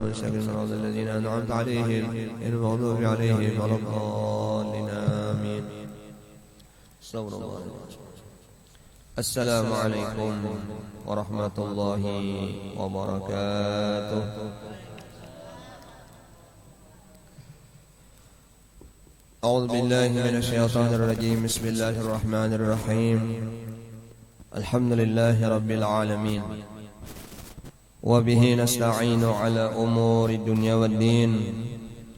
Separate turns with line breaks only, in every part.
المستقيم صراط الذين أنعمت عليهم غير المغضوب عليهم ولا الضالين آمين. استغفر الله. السلام عليكم ورحمة الله وبركاته. أعوذ بالله من الشيطان الرجيم. بسم الله الرحمن الرحيم. الحمد لله رب العالمين وبه نستعين على أمور الدنيا والدين،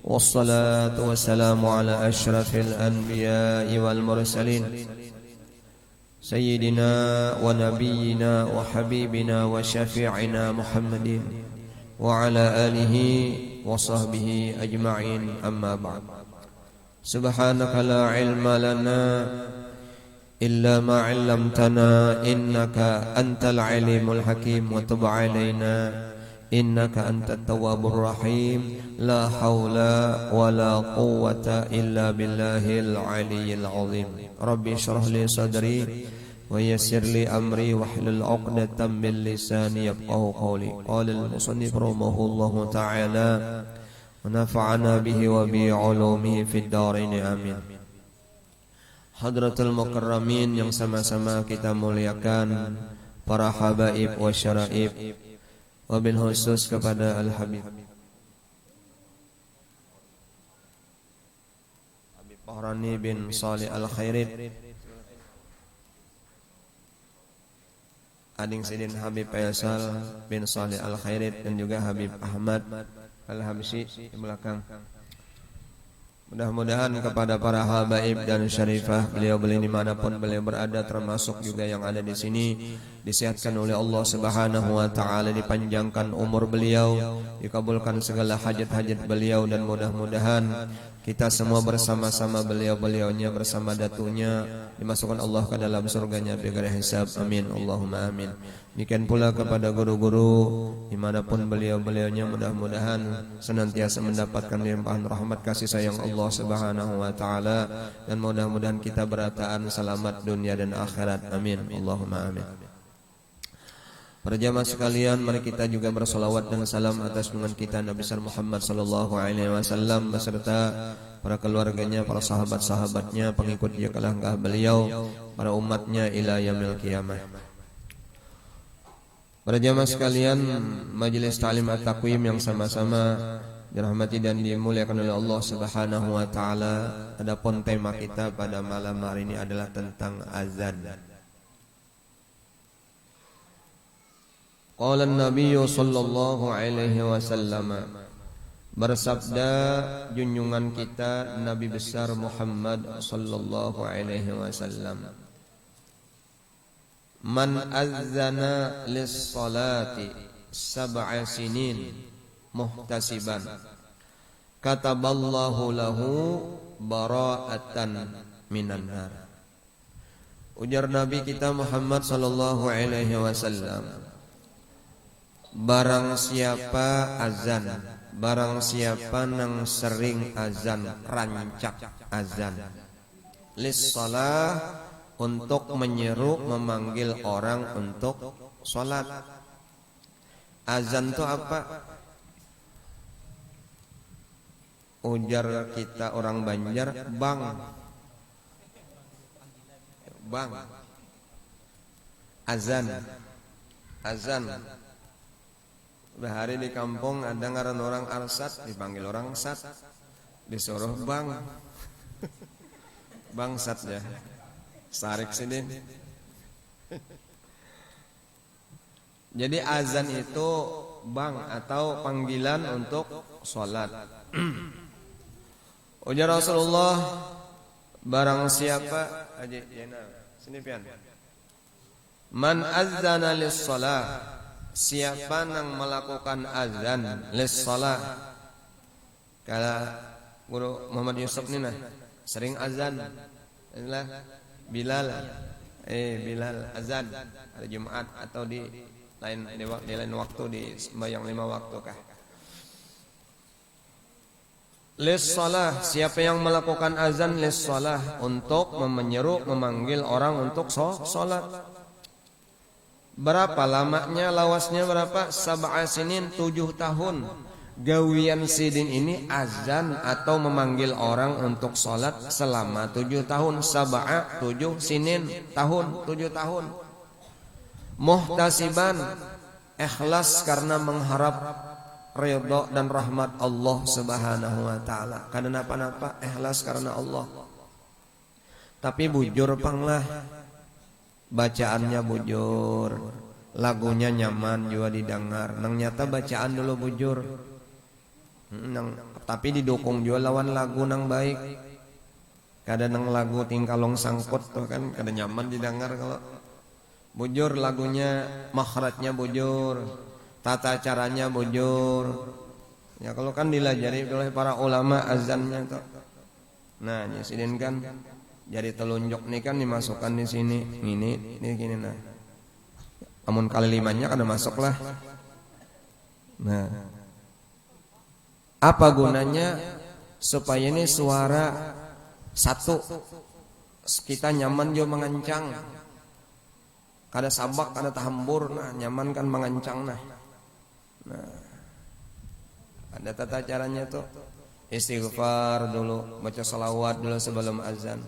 والصلاة والسلام على أشرف الأنبياء والمرسلين سيدنا ونبينا وحبيبنا وشفيعنا محمد وعلى آله وصحبه أجمعين. أما بعد، سبحانك لا علم لنا إلا ما علمتنا إنك أنت العليم الحكيم، وتب علينا إنك أنت التواب الرحيم. لا حول ولا قوة إلا بالله العلي العظيم. ربي اشرح لي صدري ويسر لي أمري واحلل عقدة من لساني يفقهوا قولي. قال المصنف رحمه الله تعالى ونفعنا به وبعلومه في الدارين آمين. Hadratul Mukarramin yang sama-sama kita muliakan, para habaib wa syaraib, wabil khusus kepada Al-Habib Habib Fahrani bin Salih Al-Khairit, Ading Sidin Habib Faisal bin Salih Al-Khairit, dan juga Habib Ahmad Al-Habsyi di belakang. Mudah-mudahan kepada para habaib dan syarifah beliau-beliau dimanapun beliau berada, termasuk juga yang ada di sini, disehatkan oleh Allah Subhanahu wa Ta'ala, dipanjangkan umur beliau, dikabulkan segala hajat-hajat beliau, dan mudah-mudahan kita semua bersama-sama beliau-beliaunya, bersama datunya, dimasukkan Allah ke dalam surganya bighairi hisab. Amin Allahumma amin. Demikian pula kepada guru-guru dimanapun beliau-beliaunya, mudah-mudahan senantiasa mendapatkan limpahan rahmat kasih sayang Allah Subhanahu wa Ta'ala, dan mudah-mudahan kita berataan selamat dunia dan akhirat. Amin Allahumma amin. Para jamaah sekalian, mari kita juga bersolawat dan salam atas junjungan kita Nabi Muhammad sallallahu alaihi wasallam beserta para keluarganya, para sahabat-sahabatnya, pengikut jejak langkah beliau, para umatnya ila yaumil qiyamah. Para jamaah sekalian, majelis ta'lim at-taqwim yang sama-sama dirahmati dan dimuliakan oleh Allah Subhanahu wa Ta'ala. Adapun tema kita pada malam hari ini adalah tentang azan. Qala an-nabiy sallallahu alaihi wasallam, bersabda junjungan kita Nabi besar Muhammad sallallahu alaihi wasallam, man azzana lis-salati sab'a sinin muhtasiban kataballahu lahu bara'atan minan nar. Ujar Nabi kita Muhammad sallallahu alaihi wasallam, barang siapa azan, barang siapa nang sering azan, rancak azan, lis-salah, untuk menyeru memanggil orang untuk sholat. Azan itu apa? Ujar kita orang Banjar, bang. Bang. Azan. Azan. Bahari di kampung ada ngaran orang arsat, dipanggil orang sat, disuruh bang. Bangsat ya. Sarik sini. Jadi azan itu bang atau panggilan untuk sholat. Ujar Rasulullah, barang siapa aja sini pian, man azana lis-shalah, siapa yang melakukan azan lis-shalah. Kala Guru Muhammad Yusuf ni nah sering azan, inilah Bilal, Bilal azan hari Jumat atau di lain waktu, di sembahyang 5 waktu kah? Lis-shalah, siapa yang melakukan azan lis-shalah, untuk menyeru memanggil orang untuk sholat. Berapa lamanya, lawasnya berapa? 7 sinin, 7 tahun. gawian sidin ini azan atau memanggil orang untuk sholat selama 7 tahun. Sab'a 7 sinin tahun 7 tahun. Muhtasiban ikhlas karena mengharap ridha dan rahmat Allah Subhanahu wa taala. Karena apa-apa ikhlas karena Allah. Tapi bujur panglah. Bacaannya bujur, lagunya nyaman juga didengar. Nang nyata bacaan dulu bujur. Tapi didukung juga lawan lagu nang baik. Kadang nang lagu tingkalong sangkut tuh kan kada nyaman didengar kalau bujur lagunya, makhrajnya bujur, tata caranya bujur. Ya kalau kan dilajari oleh para ulama azannya tuh. Nah, nyusidin kan jadi telunjuk nih kan dimasukkan di sini. Ini gini nah. Amun kali 5-nya kada masuk lah. Nah, apa gunanya? Supaya ini suara satu, kita nyaman juga mengancang. Kada sabak, kada tahambur, nah nyaman kan mengancang nah. Nah, ada tata caranya tuh. Istighfar dulu, baca salawat dulu sebelum azan.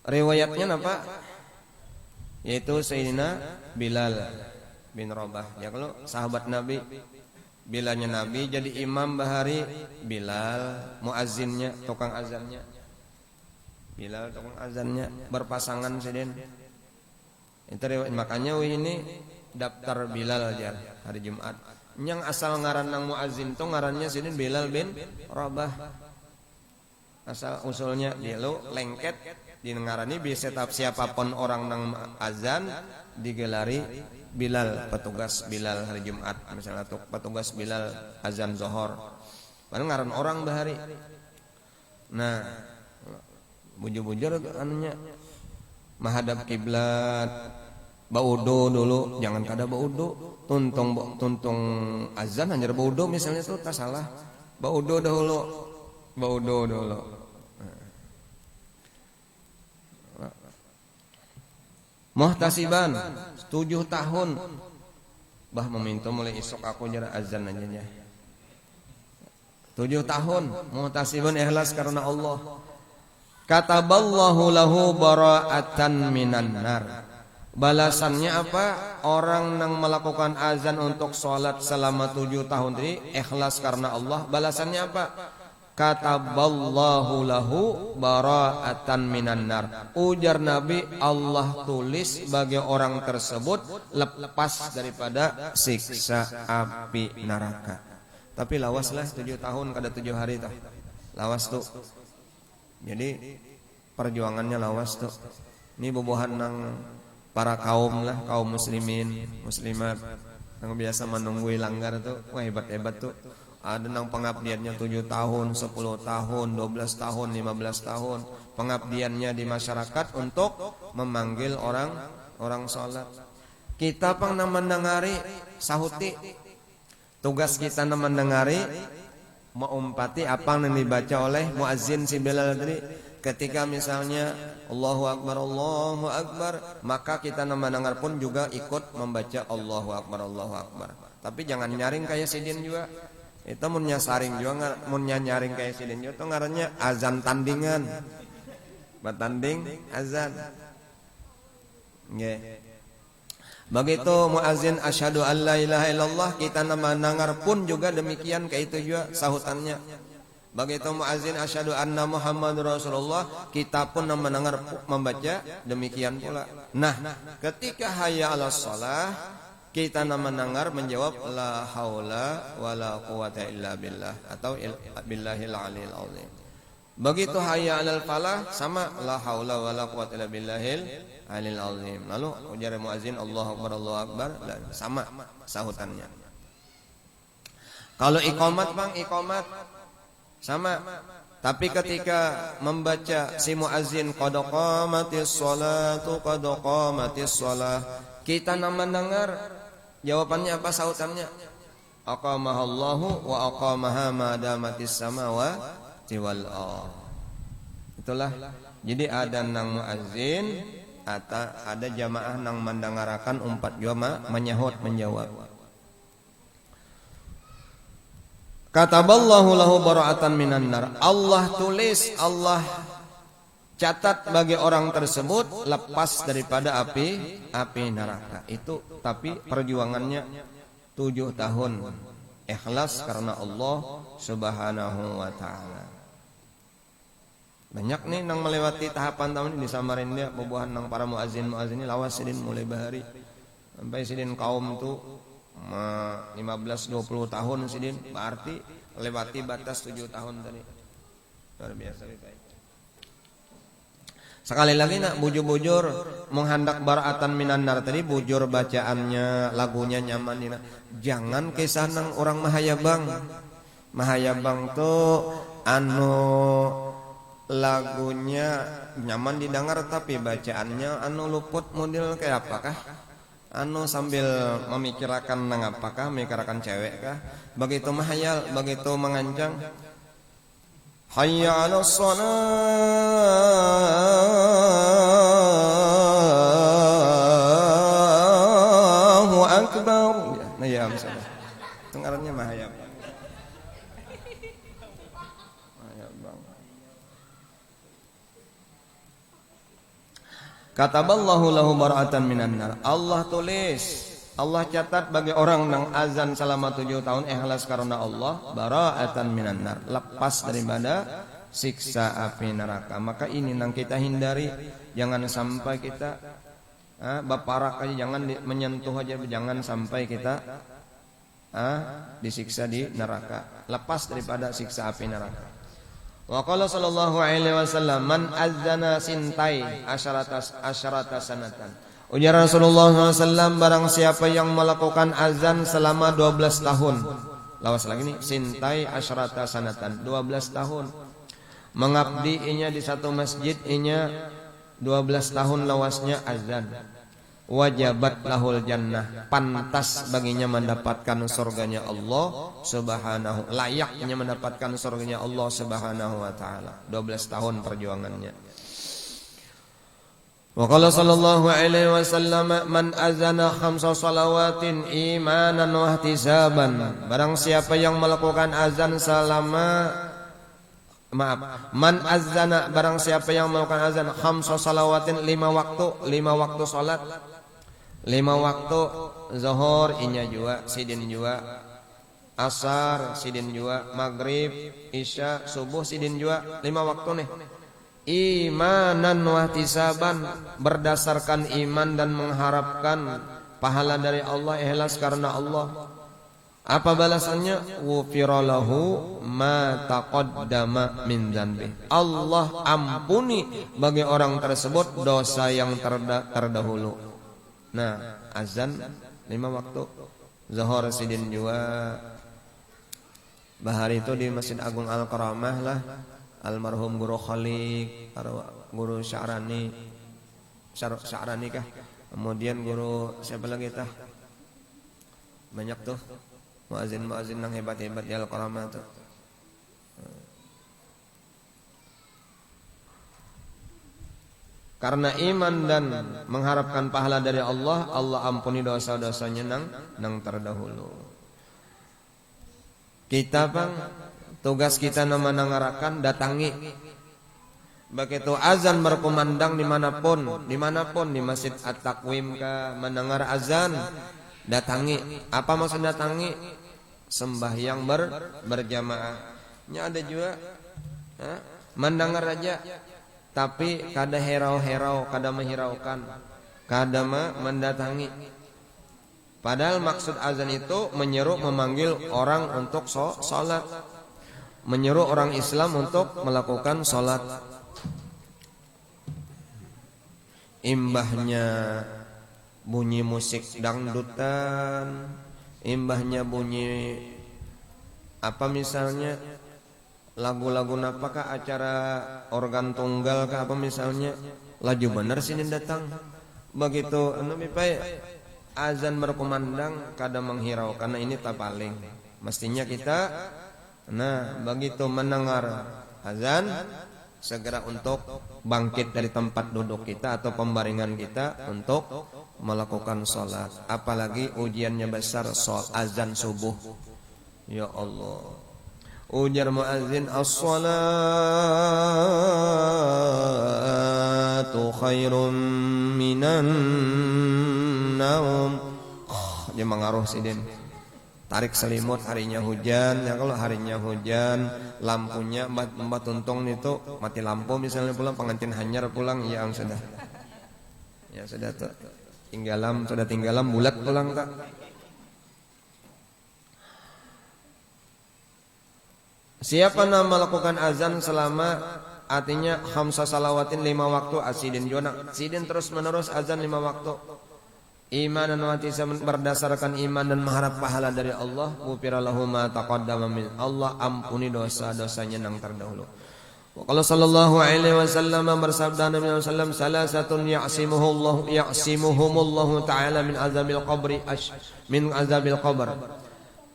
Riwayatnya apa? Yaitu Sayyidina Bilal bin Rabah. Ya kalau sahabat Nabi, Bilalnya Nabi jadi imam bahari, Bilal muazzinnya, tukang azannya. Bilal tukang azannya berpasangan sidin. Itu makanya ini daftar Bilal aja hari Jumat. Yang asal ngaran nang muazzin tuh ngarannya sidin Bilal bin Rabah. Asal usulnya dia lo lengket di ngarani bisa tetap siapapun orang nang azan digelari Bilal, petugas Bilal hari Jumat misalnya tuh petugas Bilal azan zuhur. Padahal ngaran orang bahari. Nah, bujur-bujur anunya menghadap kiblat, baudo dulu, jangan kada baudo, tuntung azan hanya baudo misalnya tuh tak salah. Baudo dahulu. Muhtasiban 7 tahun. Bah meminta mulai esok aku jara azan aja ya. 7 tahun muhtasiban ikhlas karena Allah. Kataballahu lahu bara'atan minan nar. Balasannya apa? Orang yang melakukan azan untuk sholat selama 7 tahun ini ikhlas karena Allah. Balasannya apa? Kataballahu lahu bara'atan minan nar. Ujar Nabi, Allah tulis bagi orang tersebut lepas daripada siksa api neraka. Tapi lawaslah 7 tahun kada 7 hari tah. Lawas tuh. Jadi perjuangannya lawas tuh. Ini bobohan nang para kaum lah, kaum muslimin, muslimat yang biasa menunggui langgar tuh. Wah hebat-hebat tuh. Ada nang pengabdiannya 7 tahun, 10 tahun, 12 tahun, 15 tahun. Pengabdiannya di masyarakat untuk memanggil orang sholat. Kita pang mendengari sahuti. Tugas kita mendengari mengumpati apa yang dibaca oleh muazzin si Bilal tadi. Ketika misalnya Allahu Akbar, maka kita mendengar pun juga ikut membaca Allahu Akbar. Tapi jangan nyaring kayak sidin juga. Itu mun nyasaring juga, mun nyaring kayak sidin juga itu ngarannya azan tandingan. Bertanding azan. Nggih. Begitu muazzin asyhadu an la ilaha illallah, kita mendengar pun juga demikian kayak itu juga sahutannya. Begitu muazzin asyhadu anna Muhammadur Rasulullah, kita pun mendengar membaca demikian pula. Nah, ketika hayya 'alas shalah, kita mendengar menjawab la haula wala quwata illa billah atau billahil aliyil azim. Begitu hayya 'alal falah sama la haula wala quwata illa billahil aliyil azim. Lalu ujar muazzin Allahu akbar dan sama sahutannya. Kalau iqamat bang, iqamat sama. Tapi ketika membaca si muazzin qad qamatis sholatu qad qamatis shalah, kita mendengar jawabannya apa sautannya? Aqamahallahu wa aqamaha ma damatis samawati wal ardh. Itulah. Jadi ada nang muazzin atau ada jamaah nang mendengarakan umpat jamaah menyahut menjawab. Kataballahu lahu bara'atan minan nar. Allah tulis, Allah catat bagi orang tersebut lepas daripada api neraka. Itu tapi perjuangannya 7 tahun. Ikhlas karena Allah Subhanahu wa taala. Banyak nih nang melewati tahapan tahun ini di Samarinda bobohan nang para muazin lawas sidin mulai bahari sampai sidin kaum tuh 15-20 tahun sidin berarti lewati batas 7 tahun tadi. Luar biasa baik. Sekali lagi nak bujur-bujur menghendak bara'atan minan nar tadi bujur bacaannya lagunya nyaman dina. Jangan kisah nang orang mahayabang. Mahayabang tuh anu lagunya nyaman didengar tapi bacaannya anu luput model kayak apakah? Anu sambil memikirkan nang apakah, memikirkan cewek kah? Begitu mahayal, begitu mengancang. Hayya 'alas Allahu akbar. Nah ya misalnya. Dengarannya mahayal. Kataballahu lahu bara'atan minan nar. Allah tulis, Allah catat bagi orang yang azan selama 7 tahun ikhlas karena Allah bara'atan minan nar, lepas daripada siksa api neraka. Maka ini yang kita hindari, jangan sampai kita baparak aja, jangan menyentuh aja, jangan sampai kita disiksa di neraka, lepas daripada siksa api neraka. Wa qala sallallahu alaihi wasallam man azzana sintai asyarata sanatan. Ujar Rasulullah SAW, barang siapa yang melakukan azan selama 12 tahun. Lawas lagi nih, sintai asyarata sanatan, 12 tahun. Mengabdi inya di satu masjid inya 12 tahun lawasnya azan. Wajabat lahul jannah, pantas baginya mendapatkan surganya Allah Subhanahu, layaknya mendapatkan surganya Allah Subhanahu wa taala. 12 tahun perjuangannya. Wa qala sallallahu alaihi wasallam man azana 5 salawatin imanan wa ihtisaban. Barang siapa yang melakukan azan selama man azana, barang siapa yang melakukan azan 5 salawatin, 5 waktu salat. 5 waktu zuhur inya jua, sidin jua, asar sidin jua, maghrib, isya, subuh sidin jua, 5 waktu nih. Imanan wa ihtisaban, berdasarkan iman dan mengharapkan pahala dari Allah, ikhlas karena Allah. Apa balasannya? Ghufira lahu ma taqaddama min dzanbi. Allah ampuni bagi orang tersebut dosa yang terdahulu. Nah, azan 5 waktu, zuhur sidin jua. Bahar itu di Masjid Agung Al-Karamah lah, almarhum Guru Khalik, Guru Sya'rani kah? Kemudian Guru siapa lagi tah? Banyak tuh muazin yang hebat-hebat di Al-Karamah tuh. Karena iman dan mengharapkan pahala dari Allah, Allah ampuni dosa-dosanya nang terdahulu. Kita bang, tugas kita nama nangarakan datangi. Begitu azan berkumandang dimanapun di Masjid At-Taqwim kah, mendengar azan, datangi. Apa maksud datangi? Sembahyang berjamaah. Nya ada juga mendengar aja, tapi kada herau-herau, kada menghiraukan, kada mendatangi. Padahal maksud azan itu menyeru, memanggil orang untuk sholat, menyeru orang Islam untuk melakukan sholat. Imbahnya bunyi musik dangdutan, imbahnya bunyi apa misalnya lagu-lagu apakah, acara organ tunggal kah apa misalnya, laju bener sini datang. Begitu azan berkumandang kada menghirau, karena ini tak paling. Mestinya kita begitu mendengar azan segera untuk bangkit dari tempat duduk kita atau pembaringan kita untuk melakukan sholat. Apalagi ujiannya besar, azan subuh. Ya Allah, Ujar muadzin, as-salatu khairum minan naum. Dia mengaruh sidin. Tarik selimut, harinya hujan. Ya kalau harinya hujan, lampunya mbak tuntung itu mati lampu misalnya, pulang pengantin hanyar pulang, ya sudah. Ya sudah tuh. Tinggalam bulat pulang tak. Siapa yang melakukan azan selama artinya khamsa salawatin 5 waktu asidin juana. Sidin terus menerus azan 5 waktu. Iman dan wahtisaban berdasarkan iman dan mengharap pahala dari Allah. Ghufira lahu ma taqaddama min, Allah ampuni dosa-dosanya yang terdahulu. Wa qala sallallahu alaihi wasallam bersabda Nabi sallallahu alaihi wasallam, salasatun ya'simuhumullahu ta'ala min azabil qabri min azabil qabr.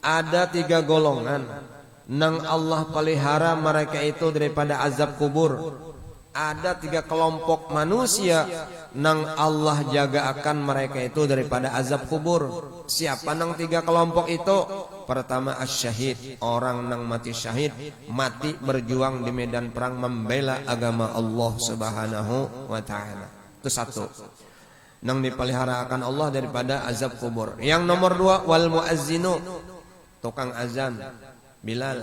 Ada 3 golongan nang Allah pelihara mereka itu daripada azab kubur. Ada 3 kelompok manusia nang Allah jaga akan mereka itu daripada azab kubur. Siapa nang 3 kelompok itu? Pertama asyahid, orang nang mati syahid, mati berjuang di medan perang membela agama Allah Subhanahu wa taala. Itu 1. Nang dipelihara akan Allah daripada azab kubur. Yang nomor 2 wal muazzinu, tukang azan. Bilal,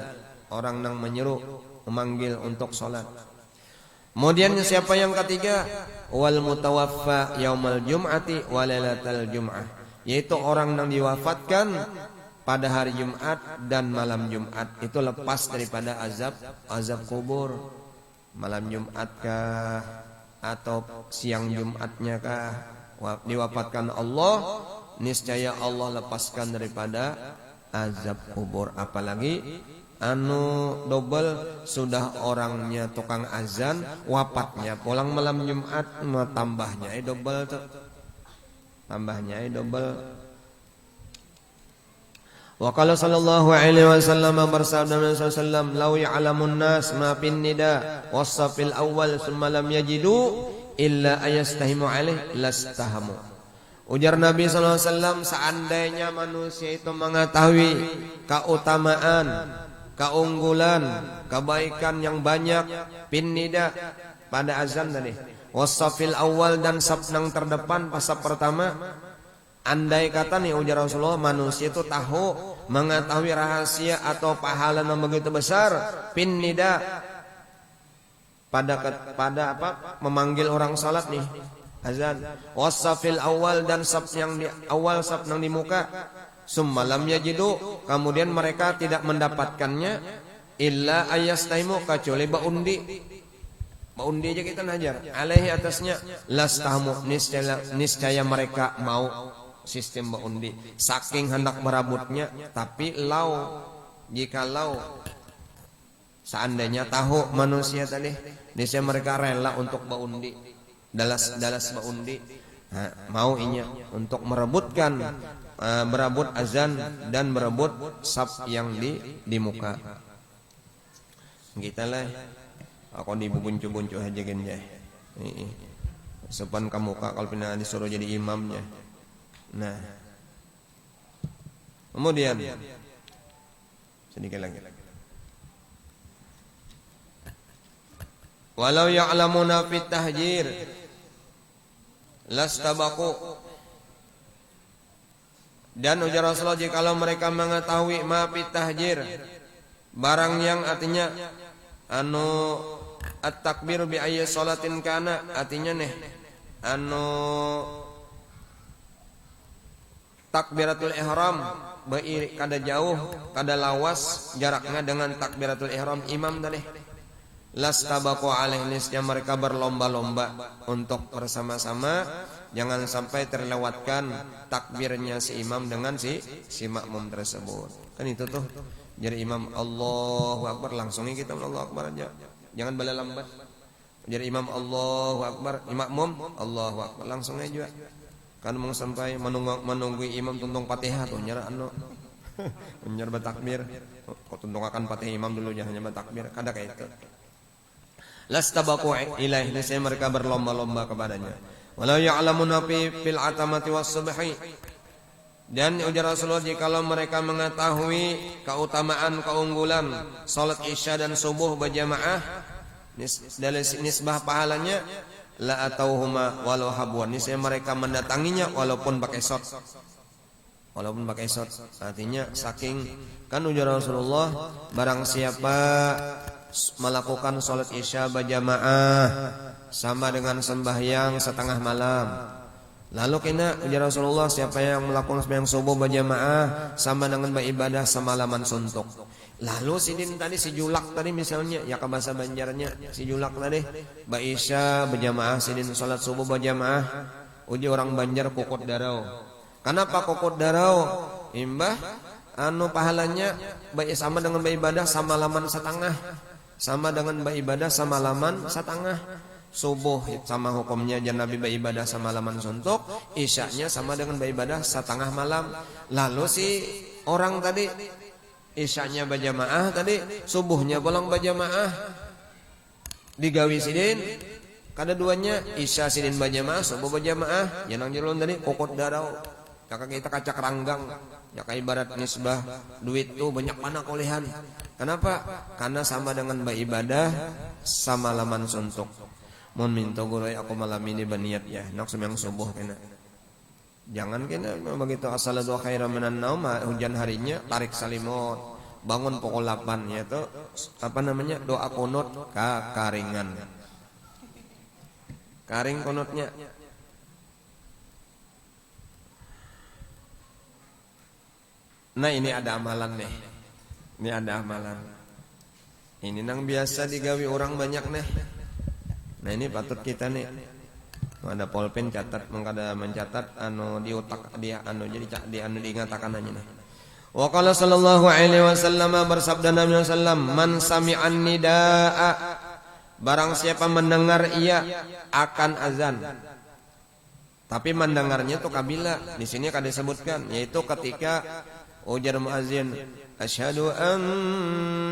orang nang menyeru, memanggil untuk sholat. Kemudian siapa yang ketiga? Wal mutawaffa yaumal jum'ati wa lailatal jum'ah, yaitu orang nang diwafatkan pada hari Jumat dan malam Jumat, itu lepas daripada azab kubur. Malam Jumat kah atau siang Jumatnya kah diwafatkan Allah, niscaya Allah lepaskan daripada azab kubur. Apalagi double sudah orangnya tukang azan, wafatnya pulang malam Jumat, tambahnya double tuh. Tambahnya double. Wa qala sallallahu alaihi wasallam bersabda Nabi sallallahu alaihi wasallam, "Law ya'lamun nas ma fin nida was-safil awwal tsumma lam yajidu illa ayastahimu alaihi lastahamu." Ujar Nabi sallallahu alaihi wasallam, seandainya manusia itu mengetahui keutamaan, keunggulan, kebaikan yang banyak pinnida pada azan tadi, wasafil awal dan saf nang terdepan pas saf pertama, andai kata nih ujar Rasulullah, manusia itu tahu mengetahui rahasia atau pahala yang begitu besar pinnida pada apa? Memanggil orang salat nih, azan, wasafil awal dan saf yang di awal, saf yang di muka, summalam yajidu, kemudian mereka tidak mendapatkannya, illa ayastaimu, kecuali baundi aja kita najar, alaihi atasnya, lastahmu, niscaya mereka mau sistem baundi, saking hendak merabutnya. Tapi jikalau seandainya tahu manusia tadi, niscaya mereka rela untuk baundi, dalas baundi, mau inya untuk merebutkan berebut azan dan berebut saf yang di muka. Kita lah aku dibuncu-buncu aja genjah. Sopan ke muka kalau pernah disuruh jadi imamnya. Nah, kemudian sedikit lagi. Walau ya'lamuna fit tahjir lastabaku, dan ujar Rasulullah, jikalau mereka mengetahui ma fit tahjir, barang yang artinya at-takbir bi ayyi salatin kana, artinya nih takbiratul ihram kada jauh, kada lawas jaraknya dengan takbiratul ihram imam tadi, lastabaku alaihi, niscaya mereka berlomba-lomba untuk bersama-sama, jangan sampai terlewatkan takbirnya si imam dengan si makmum tersebut. Kan itu tuh, jadi imam Allahu Akbar, langsungnya kita Allahu Akbar aja, jangan bala lambat. Jadi imam Allahu Akbar, makmum Allahu Akbar, langsung aja. Kan mau sampai menunggu imam tuntung Fatihah tuh nyara nyara bertakbir, kok tuntung akan Fatihah imam dulu, jangan bertakbir, kada kayak itu. Lastabaku ilaih, niscaya mereka berlomba-lomba kepadanya. Walau ya'lamuna fil atamati was subhi, Dan ujar Rasulullah, jikalau mereka mengetahui keutamaan keunggulan salat Isya dan subuh berjamaah dari nisbah pahalanya, la atauhuma walau habwan, niscaya mereka mendatanginya walaupun pakai shot. Walaupun pakai shot. Artinya saking, kan ujar Rasulullah, barang siapa melakukan salat Isya berjamaah sama dengan sembahyang setengah malam. Lalu kena ujar Rasulullah, siapa yang melakukan sembahyang subuh berjamaah sama dengan beribadah semalaman suntuk. Lalu sidin tadi, si julak tadi misalnya, ya ke bahasa Banjarnya, si julak tadi Isya berjamaah, sidin salat subuh berjamaah, uji orang Banjar kokot darau. Kenapa kokot darau? Imbah pahalanya sama dengan beribadah semalaman setengah. Sama dengan beribadah semalaman setengah. Subuh sama hukumnya jan Nabi beribadah semalaman suntuk, Isyanya sama dengan beribadah setengah malam. Lalu si orang tadi Isyanya berjamaah tadi, subuhnya pulang berjamaah, digawi sidin kada duanya, Isya sidin berjamaah, subuh berjamaah, janang jelon tadi kokot darau. Kakak kita kacak ranggang, ya kayak ibarat nisbah duit tuh banyak mana kolehan. Kenapa? Karena sama dengan beribadah sama laman suntuk. Mohon minta guru aku malam ini berniat ya, nak sembahyang subuh kena. Jangan kena begitu as-salatu khairum minan naum, hujan harinya tarik salimut, bangun pukul 8 yaitu apa namanya, doa kunut karingan. Karing kunutnya. Nah ini ada amalan nih. Ini ada amalan. Ini nang biasa digawi orang banyak nih. Nah ini patut kita nih. Ada pulpen catat, mengkada mencatat di otak dia jadi diingatakan aja nih. Wa qala sallallahu alaihi wasallam, bersabda Nabi sallallahu, man sami'an nidaa, barang siapa mendengar ia akan azan. Tapi mendengarnya itu kabila. Di sini kada disebutkan, yaitu ketika ujar muazin, asyhadu anna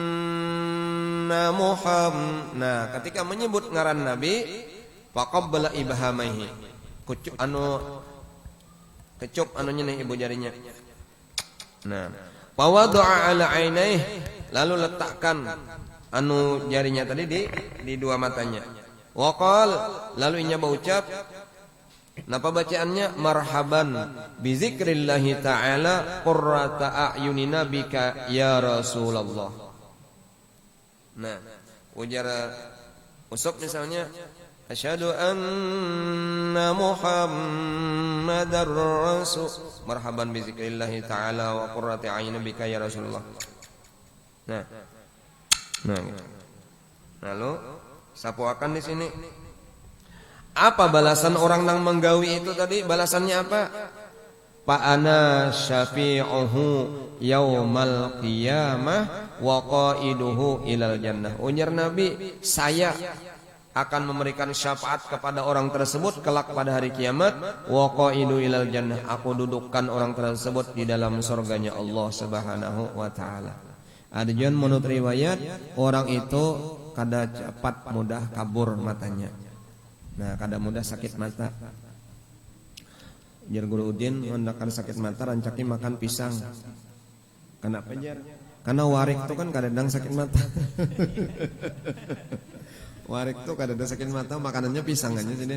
Muhammad. Nah, ketika menyebut ngaran Nabi, faqabbala ibhamaihi. Kecup anunya nih ibu jarinya. Nah, fawadha'a ala ainaih, lalu letakkan jarinya tadi di dua matanya. Waqal, lalu inya berucap, napa bacaannya? Marhaban bi zikrillahi ta'ala qurrata a'yunina bika ya Rasulullah. Nah, ujar usuk misalnya, asyhadu anna Muhammadar Rasul, marhaban bi zikrillahi ta'ala wa qurrati a'yunina bika ya Rasulullah. Nah. Gitu. Lalu sapuakan di sini. Apa balasan orang yang menggawi itu tadi? Balasannya apa? Fa'ana syafi'uhu yaumal qiyamah wa qaiduhu ilal jannah. Ujar Nabi, saya akan memberikan syafaat kepada orang tersebut kelak pada hari kiamat, wa qaidu ilal jannah, aku dudukkan orang tersebut di dalam surganya Allah Subhanahu wa taala. Ada juga menurut riwayat, orang itu kada cepat mudah kabur matanya. Nah, kada mudah sakit mata. Jar Guru Udin mendakan sakit mata rancaki makan pisang. Kenapa jar? Karena warik itu kan kadang sakit mata. Warik itu kadang sakit mata, makanannya pisang aja jadi.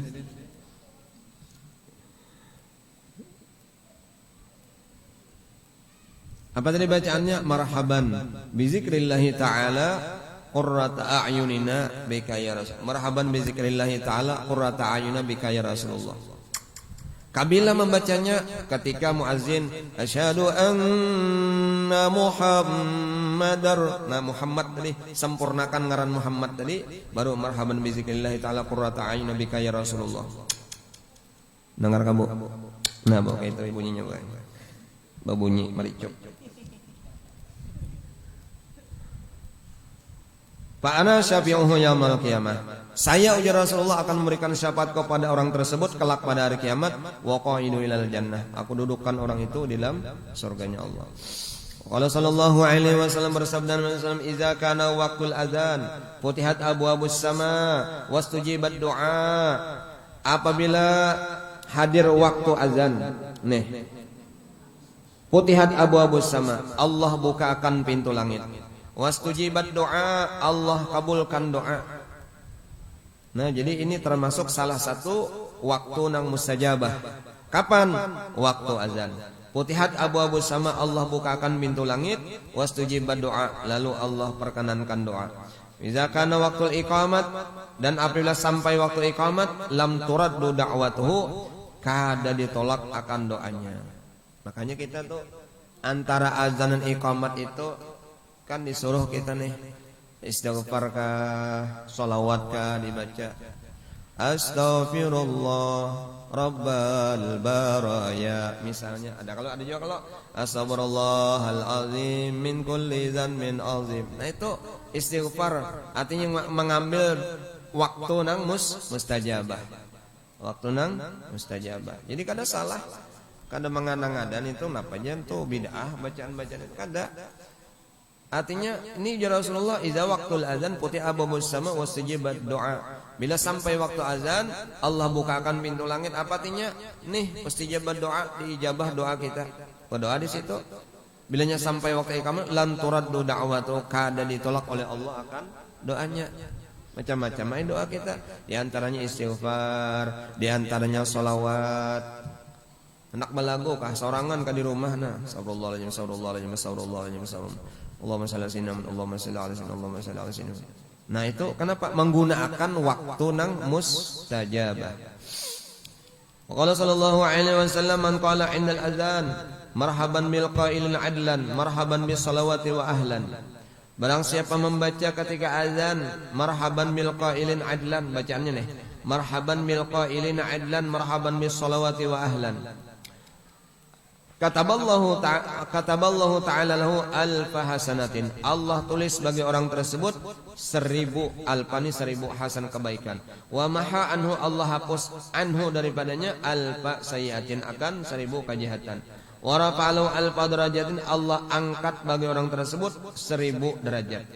Apa tadi bacaannya? Marhaban bi zikrillahi ta'ala qurrata a'yunina bika ya Rasul. Marhaban bi zikrillahi ta'ala qurrata a'yunina bika ya Rasulullah. Kabila membacanya ketika muazzin asyhadu anna Muhammadar, nah Muhammad tadi sempurnakan ngaran Muhammad tadi, baru marhaban bi zikrillahi ta'ala qurrata a'yunina bika ya Rasulullah. Dengar kamu? Nah, bawa itu bunyinya bae. Babunyi maricuk. Fa'ana syafi'uhu yaumal qiyamah. Saya ujar Rasulullah akan memberikan syafaat kepada orang tersebut kelak pada hari kiamat, wa qaidu ilal jannah. Aku dudukkan orang itu di dalam surganya Allah. Qala sallallahu alaihi wasallam, bersabda Nabi sallallahu, idza kana waqtul adzan futihat abwabus sama wastujibat du'a. Apabila hadir waktu azan. Nih. Futihat abu-abus sama, Allah bukakan pintu langit. Wastujibat doa, Allah kabulkan doa. Nah, jadi ini termasuk salah satu waktu nang mustajabah. Kapan? Waktu azan. Futihat abu-abus sama, Allah bukakan pintu langit. Wastujibat doa, lalu Allah perkenankan doa. Iza kana waktul iqamat, dan apabila sampai waktu iqamat, lam turaddu da'watuhu, kada ditolak akan doanya. Makanya kita tuh antara azan dan iqamat itu kan disuruh kita nih istighfar kah, sholawat kah dibaca. Astaghfirullah Rabbal baraya misalnya ada, kalau ada juga kalau astagfirullahal azim min kulli dzanbin azim. Nah itu istighfar artinya mengambil waktu nang mustajabah. Waktu nang mustajabah. Jadi kada salah. Kada mengadang-adang itu napanya tuh bid'ah bacaan-bacaan itu kada. Artinya ini ya Rasulullah idza waqtul azan futiha abwabus sama wastajibat doa. Bila sampai waktu azan Allah bukakan pintu langit, apa artinya? Nih wastajibat doa, diijabah doa kita. Berdoa di situ. Bilanya sampai waktu iqamah lam turaddu da'watu, kada ditolak oleh Allah akan doanya. Macam-macam doa kita. Di antaranya istighfar, di antaranya sholawat. Hendak balago kah sorangan kah di rumah nah. Astagfirullahaladzim, astagfirullahaladzim, astagfirullahaladzim, astagfirullahaladzim. Allahumma shalli ala sayyidina Muhammad, Allahumma shalli ala sayyidina Muhammad, Allahumma shalli ala sayyidina Muhammad. Nah itu kenapa? Menggunakan waktu nang mustajabah. Qala sallallahu alaihi wasallam man qala indal azan marhaban bil qailin adlan marhaban bis salawati wa ahlan. Barang siapa membaca ketika azan marhaban bil qailin adlan, bacaannya nih marhaban bil qailin adlan marhaban bis salawati wa ahlan. Kataballahu ta'ala lahu alfa hasanatin. Allah tulis bagi orang tersebut 1000 alfani 1000 hasan kebaikan. Wa maha anhu, Allah hapus anhu daripadanya alfa sayyiatin akan 1000 kejahatan. Wa rafa'alahu alfa darajatin, Allah angkat bagi orang tersebut 1000 derajat.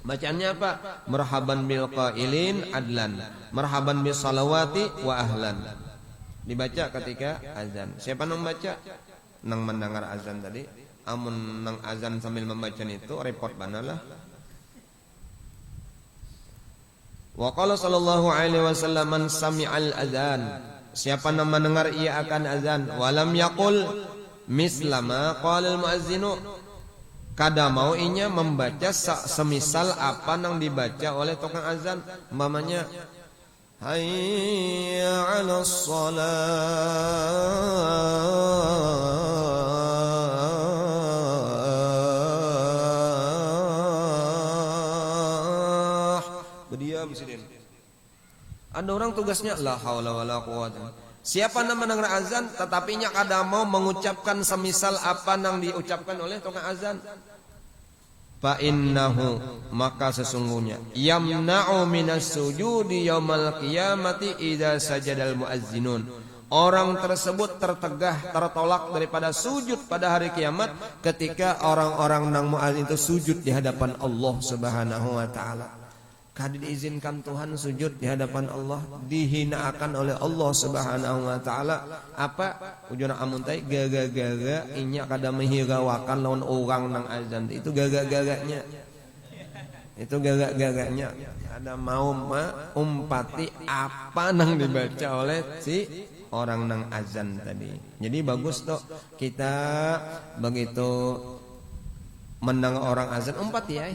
Bacaannya apa? Marhaban bil qailin adlan, marhaban bis salawati wa ahlan. Dibaca ketika azan. Siapa yang membaca? Nang mendengar azan tadi, amun nang azan sambil membaca itu repot banalah. Wa qala sallallahu alaihi wasallam man sami'al azan, siapa yang mendengar ia akan azan, walam yaqul mislama qala al muazzinu, kada mau inya membaca semisal apa nang dibaca oleh tukang azan, umpamanya hayya 'alas shalah. Berdiam sidin. Ada orang tugasnya la haula wala quwata. Siapa yang mendengar azan tetapi nya kada mau mengucapkan semisal apa nang diucapkan oleh tukang azan, fa innahu, maka sesungguhnya yamna'u minas sujudi yaumal qiyamati idza sajadal muazzinun, orang tersebut tertegah, tertolak daripada sujud pada hari kiamat ketika orang-orang nang muazzin itu sujud di hadapan Allah Subhanahu wa taala. Kada diizinkan Tuhan sujud di hadapan Allah, dihinakan oleh Allah Subhanahu wa taala. Apa ujuna amun tai gaga-gaga inya kada menghirawakan lawan orang nang azan, itu gaga-gaganya. Itu gaga-gaganya. Ada mau umpati apa nang dibaca oleh si orang nang azan tadi. Jadi bagus toh kita begitu mendengar orang azan umpati ya.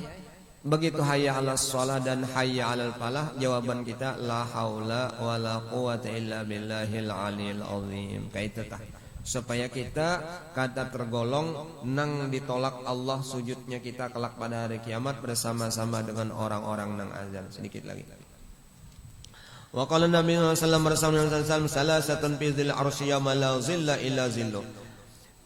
Begitu hayya 'alas shalah dan hayya 'alal falah, jawaban kita la haula wala quwata illa billahil aliyil azim. Kaita tah supaya kita kada tergolong nang ditolak Allah sujudnya kita kelak pada hari kiamat bersama-sama dengan orang-orang nang azan. Sedikit lagi. Wa qala Nabi sallallahu alaihi wasallam salasatun fi dzil arsy yawma la zilla illa zillu.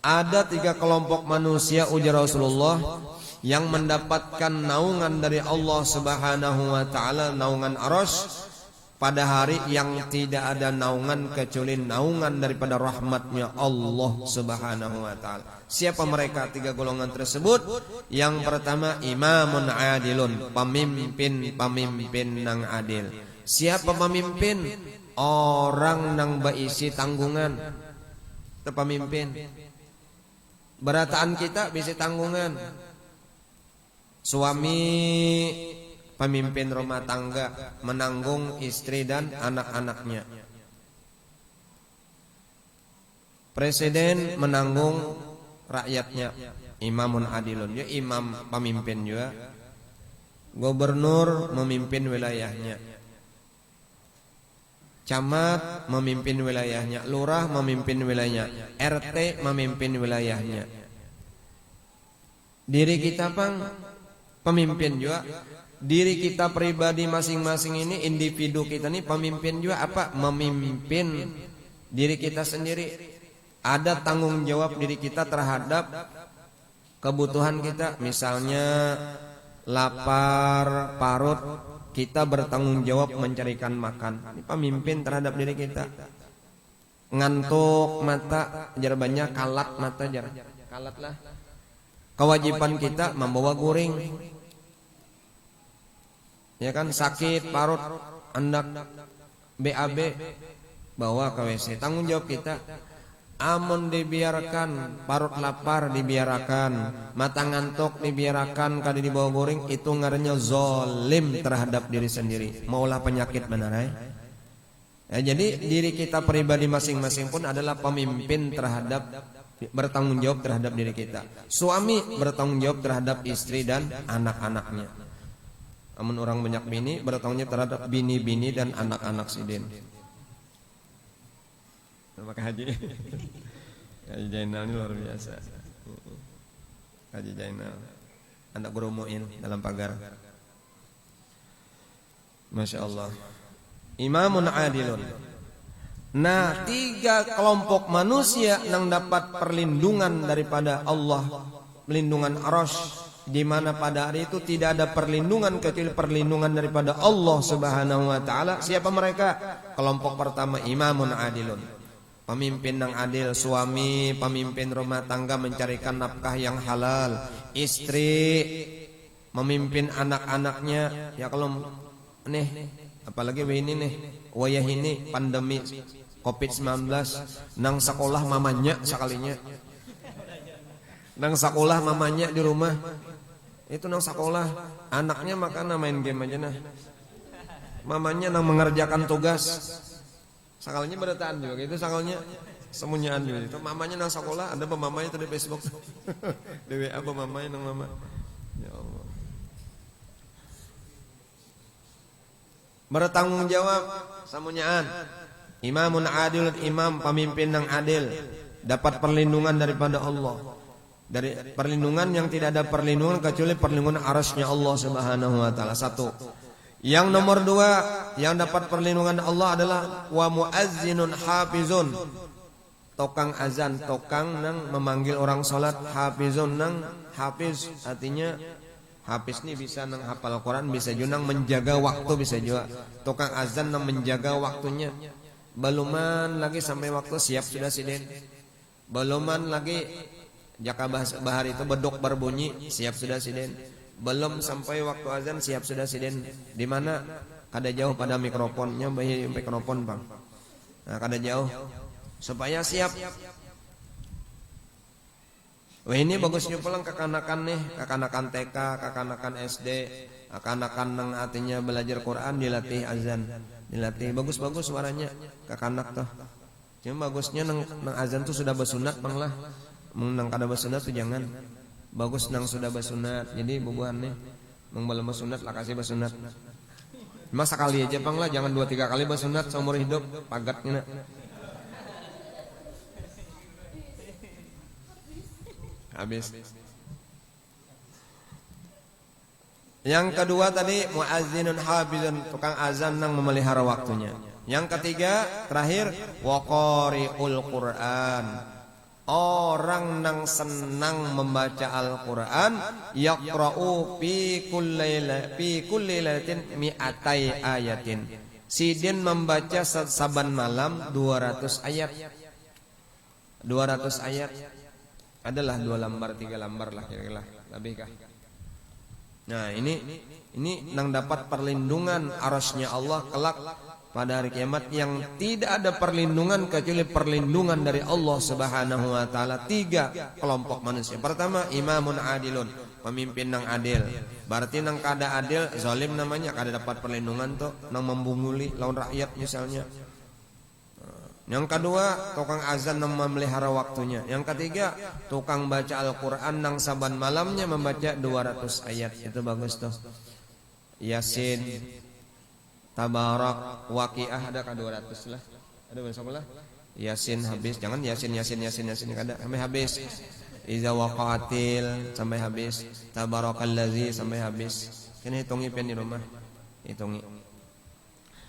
Ada 3 kelompok manusia ujar Rasulullah yang mendapatkan naungan dari Allah Subhanahu wa taala, naungan arasy pada hari yang tidak ada naungan kecuali naungan daripada rahmatnya Allah Subhanahu wa taala. Siapa mereka 3 golongan tersebut? Yang pertama imamun adilun, pemimpin nang adil. Siapa pemimpin? Orang nang berisi tanggungan. Itu pemimpin. Berataan kita bisa tanggungan. Suami pemimpin rumah tangga menanggung istri dan anak-anaknya. Presiden menanggung rakyatnya. Imamun adilun, ya imam pemimpin juga. Gubernur memimpin wilayahnya. Camat memimpin wilayahnya, lurah memimpin wilayahnya, RT memimpin wilayahnya. Diri kita pemimpin juga. Diri kita pribadi masing-masing ini, individu kita ini pemimpin juga apa? Memimpin diri kita sendiri. Ada tanggung jawab diri kita terhadap kebutuhan kita. Misalnya lapar, parut, kita bertanggung jawab mencarikan makan. Ini pemimpin terhadap diri kita. Ngantuk mata, jar banyak kalat mata jar. Kalat lah. Kewajiban kita membawa guring. Ya kan, sakit parut, hendak BAB, bawa ke WC. Tanggung jawab kita. Amun dibiarkan, parut lapar dibiarkan, mata ngantuk dibiarkan, kada dibawa goreng, itu ngarannya zolim terhadap diri sendiri. Maulah penyakit benar ya, jadi diri kita pribadi masing-masing pun adalah pemimpin terhadap, bertanggung jawab terhadap diri kita. Suami bertanggung jawab terhadap istri dan anak-anaknya. Amun orang banyak bini, bertanggung jawab terhadap bini-bini dan anak-anak sidin. Maka Haji Jainal ini luar biasa. Haji Jainal, anak guru muin dalam pagar. Masya Allah. Imamun adilun. Nah, 3 kelompok manusia yang dapat perlindungan daripada Allah, perlindungan arasy, di mana pada hari itu tidak ada perlindungan kecuali perlindungan daripada Allah Subhanahu wa taala. Siapa mereka? Kelompok pertama, imamun adilun. Pemimpin yang adil, suami pemimpin rumah tangga mencarikan nafkah yang halal, istri memimpin anak-anaknya. Ya kalau nih, apalagi ini nih, wayah ini pandemi COVID-19, nang sekolah mamanya sekalinya, nang sekolah mamanya di rumah, itu nang sekolah, anaknya makanya main game aja nah, mamanya nang mengerjakan tugas. Sakalnya berataan juga itu, sakalnya semunyaan juga itu. Mamanya nang sekolah, ada mamanya itu di Facebook. Di WA mamanya nang mama. Ya Allah. Bertanggung jawab semunyaan. Imamun adil, imam pemimpin yang adil, dapat perlindungan daripada Allah. Dari perlindungan yang tidak ada perlindungan kecuali perlindungan arasnya Allah Subhanahu wa taala. 1. Yang nomor 2, yang dapat perlindungan Allah adalah wa muazzinun hafizun. Tokang azan, tokang nang memanggil orang salat, hafizun nang hafiz, artinya hafiz ini bisa nang hafal Quran, bisa juga nang menjaga waktu, bisa juga. Tokang azan nang menjaga waktunya. Beluman lagi sampai waktu siap sudah sidin. Beluman lagi jaka bahar itu bedok berbunyi, siap sudah sidin. Belum sampai waktu azan siap sudah sidin. Di mana? Kada jauh pada mikrofonnya, bayi mikrofon bang. Nah, kada jauh supaya siap. Wah, ini bagusnya pulang kekanakan nih, kekanakan TK, kekanakan SD, kekanakan nang artinya belajar Quran, dilatih azan, dilatih bagus-bagus suaranya kekanak tuh. Cuma bagusnya nang azan tuh sudah bersunat bang lah. Nang kada bersunat tuh jangan. Bagus nang sudah bersunat. Jadi bubuhan nih belum bersunat lah kasih bersunat. Masa sekali aja bang lah, jangan 2-3 kali bersunat seumur hidup, pagatnya. Habis. Yang kedua tadi muazzinun hafizun, tukang azan nang memelihara waktunya. Yang ketiga terakhir waqari'ul Qur'an. Orang nang senang membaca Al-Quran, yaqra'u fi kulli lailatin mi'atai ayatin. Sidin membaca saban malam 200 ayat. 200 ayat adalah 2 lembar 3 lembar lah kira-kira, lebih kah? Nah, ini nang dapat perlindungan arasnya Allah kelak pada hari kiamat yang tidak ada perlindungan kecuali perlindungan dari Allah Subhanahu wa taala. 3 kelompok manusia. Pertama, imamun adilun, pemimpin nang adil. Berarti nang kada adil zalim namanya, kada dapat perlindungan tuh, nang membunguli lawan rakyat misalnya. Yang kedua, tukang azan nang memelihara waktunya. Yang ketiga, tukang baca Al-Qur'an nang saban malamnya membaca 200 ayat. Itu bagus tuh. Yasin, Tabarak, Waqiah ada 200 lah. Ada berapa lah? Yasin habis, jangan Yasin kada sampai habis. Iza waqatil sampai habis. Tabarakallazi sampai habis. Kini hitungi pen di rumah. Hitungi.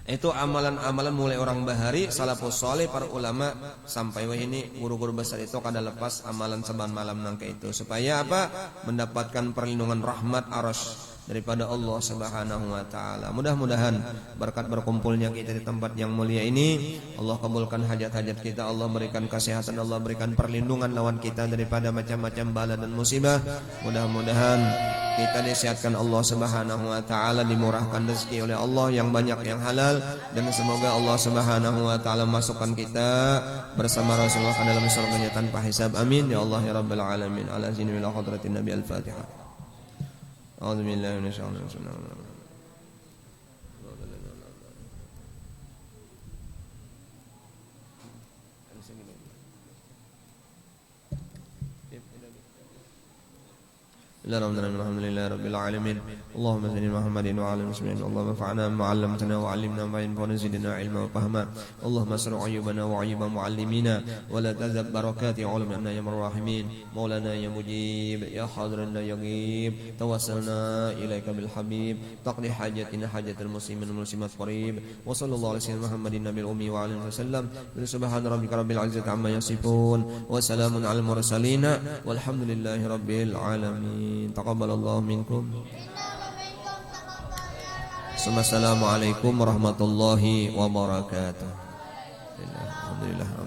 Itu amalan-amalan mulai orang bahari, salafus saleh, para ulama sampai wah ini guru-guru besar itu kada lepas amalan saban malam nang ke itu supaya apa? Mendapatkan perlindungan rahmat arasy daripada Allah Subhanahu wa taala. Mudah-mudahan berkat berkumpulnya kita di tempat yang mulia ini, Allah kabulkan hajat-hajat kita, Allah berikan kesehatan, Allah berikan perlindungan lawan kita daripada macam-macam bala dan musibah. Mudah-mudahan kita disehatkan Allah Subhanahu wa taala, dimurahkan rezeki oleh Allah yang banyak yang halal, dan semoga Allah Subhanahu wa taala masukkan kita bersama Rasulullah ke dalam surganya tanpa hisab. Amin ya Allah ya rabbal alamin. Ala zini ila hadratin Nabi al-Fatihah. A'udzu billahi minasyaitonir rajim. Alhamdulillah rabbil alamin. Allahumma salli Muhammadin wa ala muslimin. Allahumma fa'na ma 'allamtana wa 'allimna ma yanfa'una zidna ilma wa fahma. Allahumma asri ayyubana wa ayyuba mu'allimina wa la tazab barakati ulumana ya marhamin. Maulana ya mujib ya hadran la yaghib. Tawassalna ilaika bil habib. Taqdi hajatina hajatal muslimin wal muslimat qarib. Wa sallallahu alaihi wasallam Muhammadin nabil ummi wa alihi wasallam. Subhana rabbika rabbil izzati amma yasifun wa salamun al mursalin walhamdulillahi rabbil alamin. Taqabbalallahu minkum. Assalamualaikum warahmatullahi wabarakatuh. Alhamdulillah.